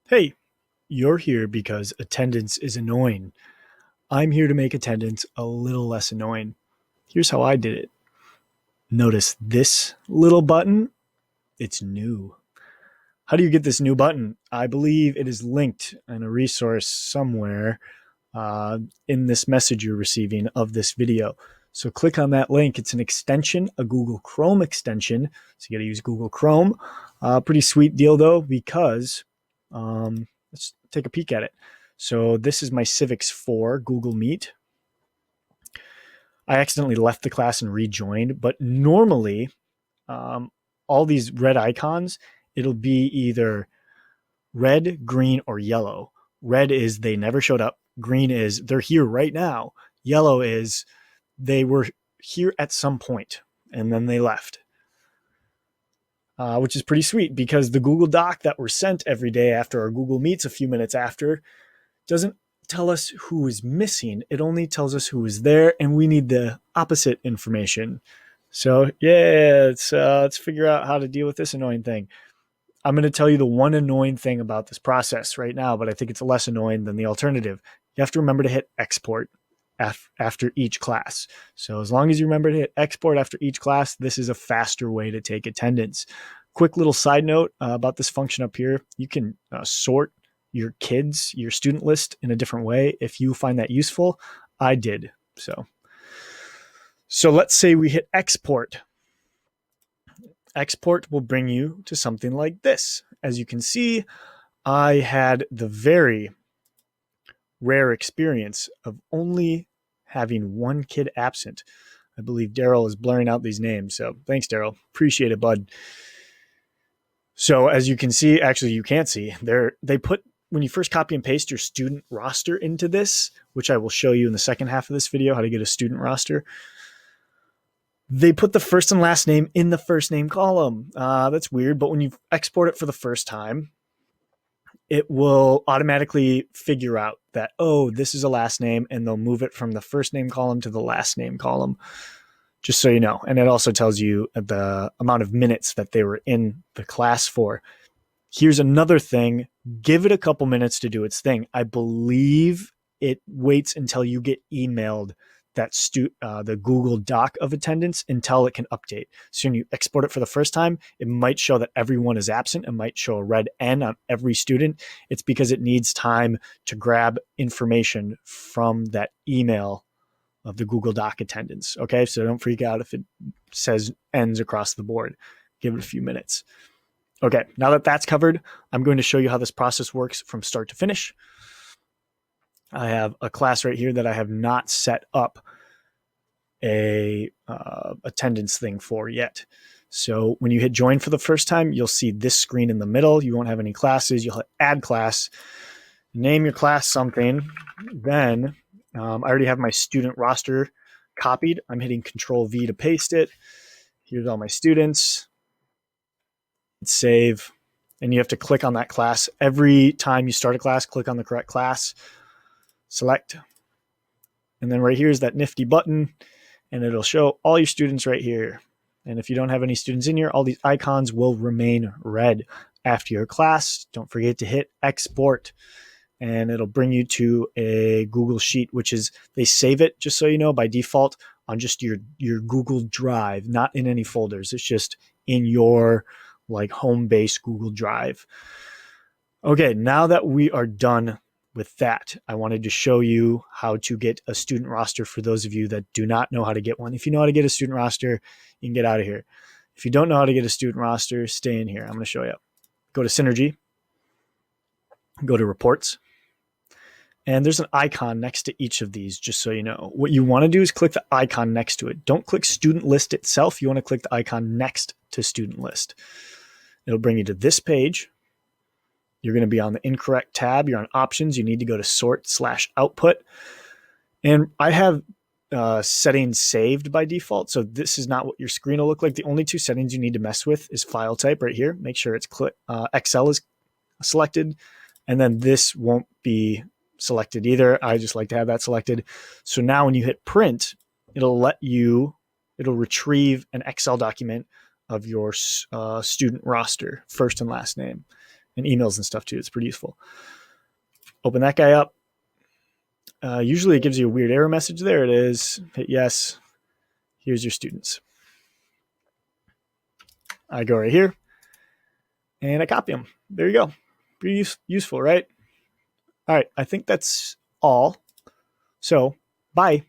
Hey, you're here because attendance is annoying. I'm here to make attendance a little less annoying. Here's how I did it. Notice this little button? It's new. How do you get this new button? I believe it is linked in a resource somewhere uh, in this message you're receiving of this video. So click on that link. It's an extension, a Google Chrome extension. So you got to use Google Chrome. Pretty sweet deal though, because let's take a peek at it. So this is my Civics 4 Google Meet. I accidentally left the class and rejoined, but normally um, all these red icons, it'll be either red, green, or yellow. Red is they never showed up. Green is they're here right now. Yellow is they were here at some point and then they left. Which is pretty sweet because the Google Doc that we're sent every day after our Google Meets a few minutes after doesn't tell us who is missing. It only tells us who is there, and we need the opposite information. So yeah, let's figure out how to deal with this annoying thing. I'm going to tell you the one annoying thing about this process right now, but I think it's less annoying than the alternative. You have to remember to hit export after each class. So as long as you remember to hit export after each class, this is a faster way to take attendance. Quick little side note about this function up here. You can sort your kids, your student list in a different way if you find that useful. I did. So let's say we hit export. Export will bring you to something like this. As you can see, I had the very rare experience of only having one kid absent. I believe Daryl is blurring out these names. So thanks, Daryl. Appreciate it, bud. So as you can see, actually you can't see, they put, when you first copy and paste your student roster into this, which I will show you in the second half of this video, how to get a student roster, they put the first and last name in the first name column. That's weird, but when you export it for the first time, it will automatically figure out that, oh, this is a last name, and they'll move it from the first name column to the last name column, just so you know. And it also tells you the amount of minutes that they were in the class for. Here's another thing. Give it a couple minutes to do its thing. I believe it waits until you get emailed that the Google Doc of attendance until it can update. So when you export it for the first time, it might show that everyone is absent. It might show a red N on every student. It's because it needs time to grab information from that email of the Google Doc attendance. Okay, so don't freak out if it says N's across the board. Give it a few minutes. Okay, now that that's covered, I'm going to show you how this process works from start to finish. I have a class right here that I have not set up a attendance thing for yet. So when you hit join for the first time, you'll see this screen in the middle. You won't have any classes. You'll hit add class, name your class something. Then I already have my student roster copied. I'm hitting Control V to paste it. Here's all my students. Save, and you have to click on that class. Every time you start a class, click on the correct class, select, and then right here is that nifty button, and it'll show all your students right here. And if you don't have any students in here, all these icons will remain red after your class. Don't forget to hit export, and it'll bring you to a Google Sheet, which is, they save it, just so you know, by default on just your Google Drive, not in any folders. It's just in your like home base Google Drive. Okay, now that we are done with that, I wanted to show you how to get a student roster for those of you that do not know how to get one. If you know how to get a student roster, you can get out of here. If you don't know how to get a student roster, stay in here. I'm going to show you. Go to Synergy, go to Reports, and there's an icon next to each of these, just so you know. What you want to do is click the icon next to it. Don't click Student List itself. You want to click the icon next to Student List. It'll bring you to this page. You're going to be on the incorrect tab. You're on options. You need to go to sort/output. And I have settings saved by default. So this is not what your screen will look like. The only two settings you need to mess with is file type right here. Make sure it's Excel is selected. And then this won't be selected either. I just like to have that selected. So now when you hit print, it'll retrieve an Excel document of your student roster, first and last name. and emails and stuff too. It's pretty useful. Open that guy up. Usually it gives you a weird error message. There it is. Hit yes. Here's your students. I go right here and I copy them. There you go. Pretty useful, right? All right. I think that's all. So, bye.